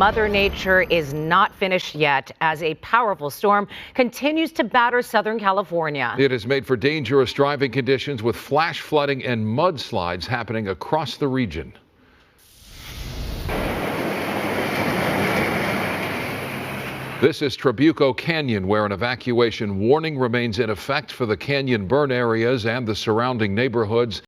Mother Nature is not finished yet as a powerful storm continues to batter Southern California. It has made for dangerous driving conditions with flash flooding and mudslides happening across the region. This is Trabuco Canyon, where an evacuation warning remains in effect for the canyon burn areas and the surrounding neighborhoods.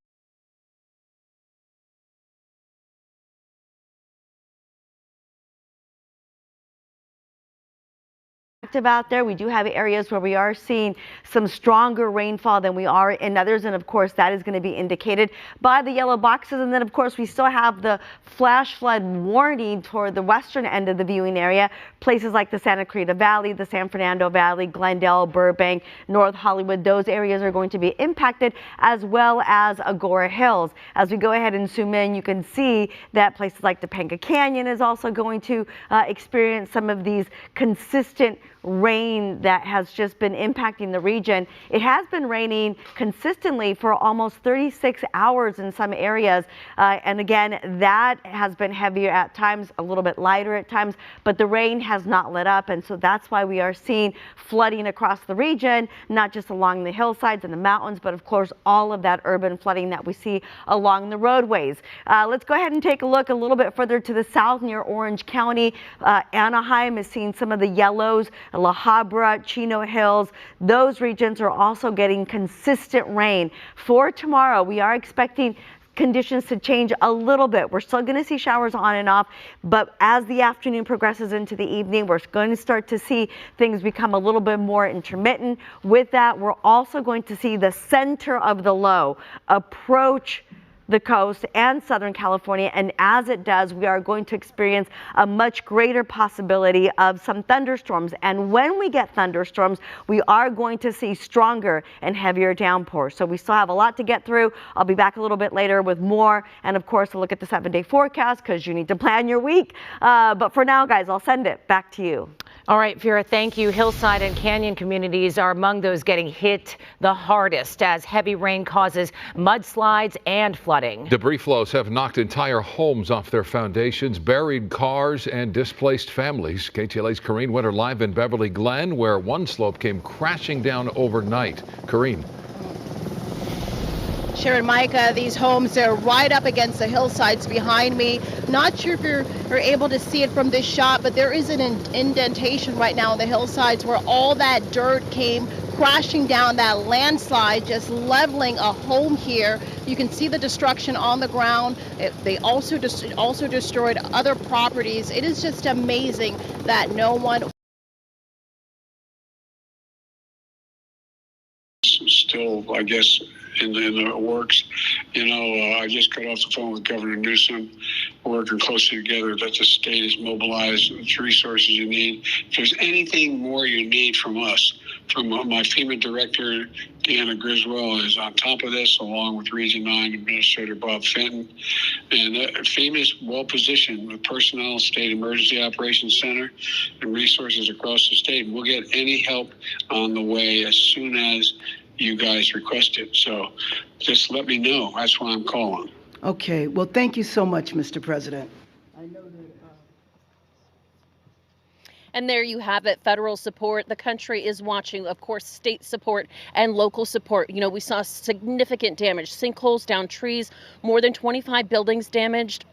Out there, we do have areas where we are seeing some stronger rainfall than we are in others, and of course that is going to be indicated by the yellow boxes. And then of course we still have the flash flood warning toward the western end of the viewing area, places like the Santa Clarita Valley, the San Fernando Valley, Glendale, Burbank, North Hollywood. Those areas are going to be impacted, as well as Agora Hills. As we go ahead and zoom in, you can see that places like Topanga Canyon is also going to experience some of these consistent rain that has just been impacting the region. It has been raining consistently for almost 36 hours in some areas. And again, that has been heavier at times, a little bit lighter at times, but the rain has not let up. And so that's why we are seeing flooding across the region, not just along the hillsides and the mountains, but of course, all of that urban flooding that we see along the roadways. Let's go ahead and take a look a little bit further to the south near Orange County. Anaheim is seeing some of the yellows. La Habra, Chino Hills, those regions are also getting consistent rain. For tomorrow, we are expecting conditions to change a little bit. We're still going to see showers on and off, but as the afternoon progresses into the evening, we're going to start to see things become a little bit more intermittent. With that, we're also going to see the center of the low approach the coast and Southern California, and as it does, we are going to experience a much greater possibility of some thunderstorms. And when we get thunderstorms, we are going to see stronger and heavier downpours. So we still have a lot to get through. I'll be back a little bit later with more, and of course, a look at the 7-day forecast because you need to plan your week. But for now, guys, I'll send it back to you. All right, Vera, thank you. Hillside and canyon communities are among those getting hit the hardest as heavy rain causes mudslides and flooding. Debris flows have knocked entire homes off their foundations, buried cars, and displaced families. KTLA's Corrine Winter live in Beverly Glen, where one slope came crashing down overnight. Corrine. Sharon, Micah, these homes are right up against the hillsides behind me. Not sure if you're able to see it from this shot, but there is an indentation right now on the hillsides where all that dirt came crashing down, that landslide just leveling a home here. You can see the destruction on the ground. They also destroyed other properties. It is just amazing that no one. Still, I guess, in the works. You know, I just got off the phone with Governor Newsom. We're working closely together that the state is mobilized with the resources you need. If there's anything more you need from us, from my FEMA director, Deanna Griswold, is on top of this, along with Region 9 Administrator Bob Fenton. And FEMA is well positioned with personnel, State Emergency Operations Center, and resources across the state. We'll get any help on the way as soon as you guys request it. So just let me know. That's why I'm calling. Okay. Well, thank you so much, Mr. President. I know that. And there you have it, federal support. The country is watching, of course, state support and local support. You know, we saw significant damage, sinkholes down trees, more than 25 buildings damaged.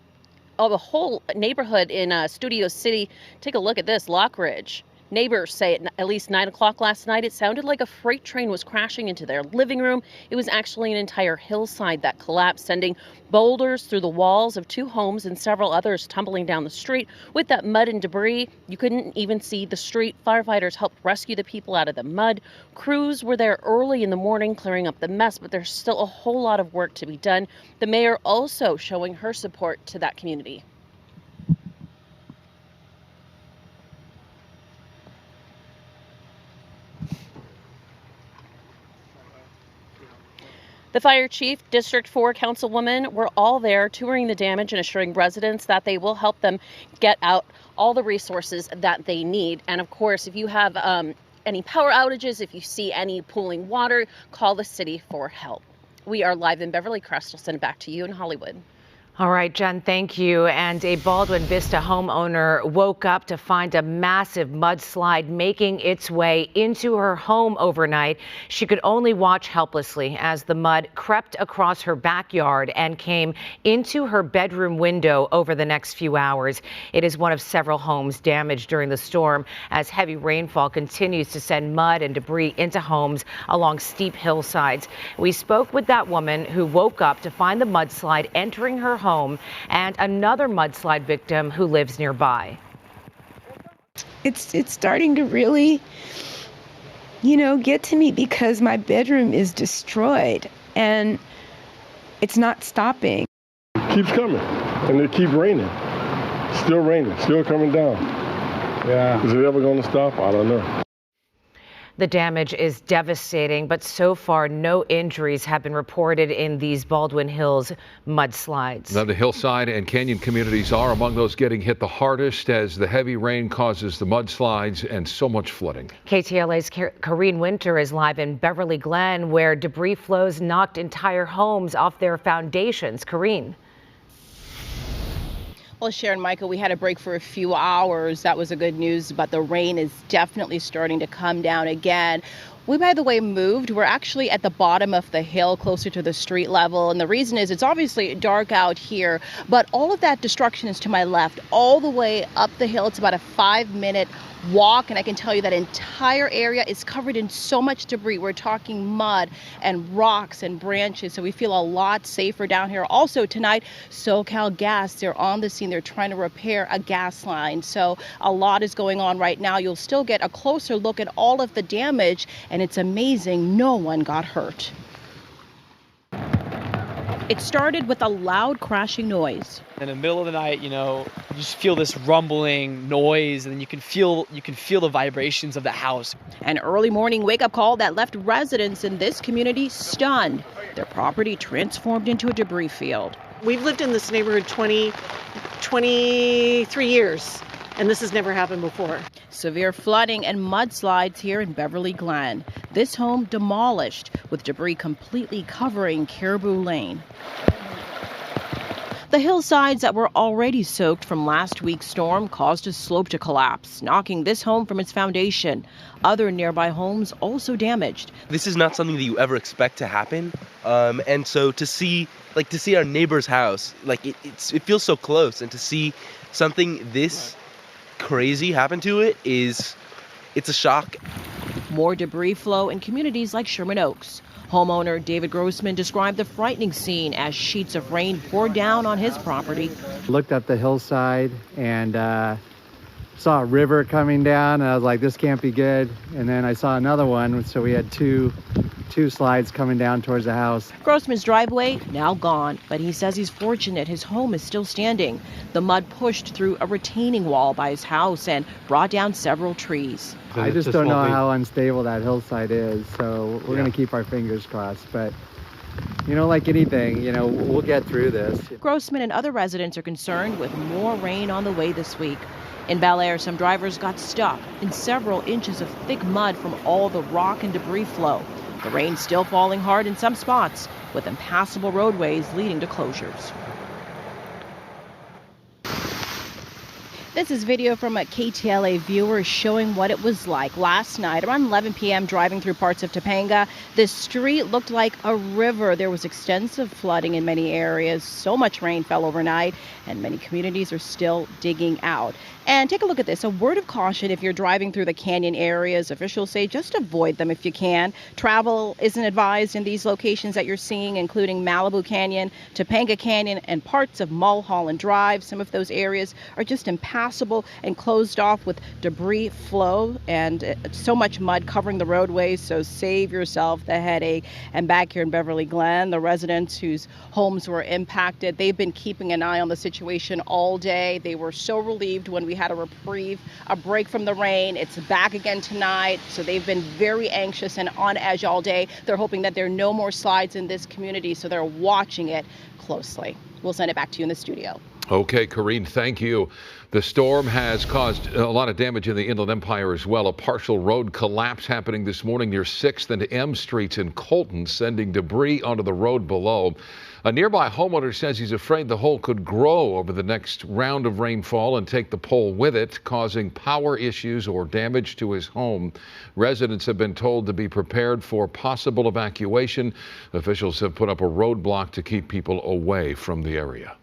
Oh, the whole neighborhood in Studio City. Take a look at this, Lockridge. Neighbors say at least 9 o'clock last night, it sounded like a freight train was crashing into their living room. It was actually an entire hillside that collapsed, sending boulders through the walls of 2 homes and several others tumbling down the street. With that mud and debris, you couldn't even see the street. Firefighters helped rescue the people out of the mud. Crews were there early in the morning clearing up the mess, but there's still a whole lot of work to be done. The mayor also showing her support to that community. The fire chief, District 4 councilwoman were all there touring the damage and assuring residents that they will help them get out all the resources that they need. And of course, if you have any power outages, if you see any pooling water, call the city for help. We are live in Beverly Crest. I'll send it back to you in Hollywood. All right, Jen, thank you. And a Baldwin Vista homeowner woke up to find a massive mudslide making its way into her home overnight. She could only watch helplessly as the mud crept across her backyard and came into her bedroom window over the next few hours. It is one of several homes damaged during the storm as heavy rainfall continues to send mud and debris into homes along steep hillsides. We spoke with that woman who woke up to find the mudslide entering her home and another mudslide victim who lives nearby. It's starting to really, get to me because my bedroom is destroyed and it's not stopping. It keeps coming and it keeps raining. Still coming down. Yeah. Is it ever going to stop? I don't know. The damage is devastating, but so far no injuries have been reported in these Baldwin Hills mudslides. Now, the hillside and canyon communities are among those getting hit the hardest as the heavy rain causes the mudslides and so much flooding. KTLA's Corrine Winter is live in Beverly Glen, where debris flows knocked entire homes off their foundations. Corrine. Well, Sharon, Michael, we had a break for a few hours. That was a good news, but the rain is definitely starting to come down again. We, by the way, moved. We're actually at the bottom of the hill, closer to the street level. And the reason is it's obviously dark out here, but all of that destruction is to my left, all the way up the hill. It's about a 5-minute walk, and I can tell you that entire area is covered in so much debris. We're talking mud and rocks and branches, so we feel a lot safer down here. Also tonight, SoCal Gas, they're on the scene. They're trying to repair a gas line, so a lot is going on right now. You'll still get a closer look at all of the damage, and it's amazing no one got hurt. It started with a loud crashing noise. In the middle of the night, you just feel this rumbling noise, and you can feel the vibrations of the house. An early morning wake-up call that left residents in this community stunned. Their property transformed into a debris field. We've lived in this neighborhood 23 years, and this has never happened before. Severe flooding and mudslides here in Beverly Glen. This home demolished with debris completely covering Caribou Lane. The hillsides that were already soaked from last week's storm caused a slope to collapse, knocking this home from its foundation. Other nearby homes also damaged. This is not something that you ever expect to happen. And so to see our neighbor's house, it feels so close, and to see something this crazy happen to it it's a shock. More debris flow in communities like Sherman Oaks. Homeowner David Grossman described the frightening scene as sheets of rain poured down on his property. Looked up the hillside and saw a river coming down, and I was like, this can't be good. And then I saw another one, so we had two slides coming down towards the house. Grossman's driveway now gone, but he says he's fortunate his home is still standing. The mud pushed through a retaining wall by his house and brought down several trees. I just don't know how unstable that hillside is, so we're going to keep our fingers crossed. But like anything, we'll get through this. Grossman and other residents are concerned with more rain on the way this week. In Bel Air, some drivers got stuck in several inches of thick mud from all the rock and debris flow. The rain still falling hard in some spots, with impassable roadways leading to closures. This is video from a KTLA viewer showing what it was like last night around 11 p.m. driving through parts of Topanga. This street looked like a river. There was extensive flooding in many areas. So much rain fell overnight, and many communities are still digging out. And take a look at this. A word of caution if you're driving through the canyon areas. Officials say just avoid them if you can. Travel isn't advised in these locations that you're seeing, including Malibu Canyon, Topanga Canyon, and parts of Mulholland Drive. Some of those areas are just impassable and closed off with debris flow and so much mud covering the roadways. So save yourself the headache. And back here in Beverly Glen, the residents whose homes were impacted, they've been keeping an eye on the situation all day. They were so relieved when we had a reprieve, a break from the rain. It's back again tonight, so they've been very anxious and on edge all day. They're hoping that there are no more slides in this community, so they're watching it closely. We'll send it back to you in the studio. Okay, Karine, thank you. The storm has caused a lot of damage in the Inland Empire as well. A partial road collapse happening this morning near 6th and M Streets in Colton, sending debris onto the road below. A nearby homeowner says he's afraid the hole could grow over the next round of rainfall and take the pole with it, causing power issues or damage to his home. Residents have been told to be prepared for possible evacuation. Officials have put up a roadblock to keep people away from the area.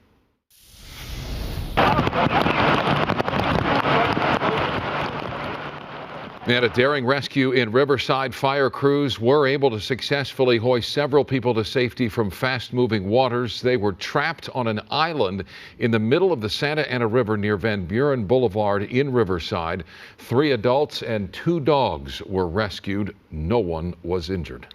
And a daring rescue in Riverside. Fire crews were able to successfully hoist several people to safety from fast-moving waters. They were trapped on an island in the middle of the Santa Ana River near Van Buren Boulevard in Riverside. 3 adults and 2 dogs were rescued. No one was injured.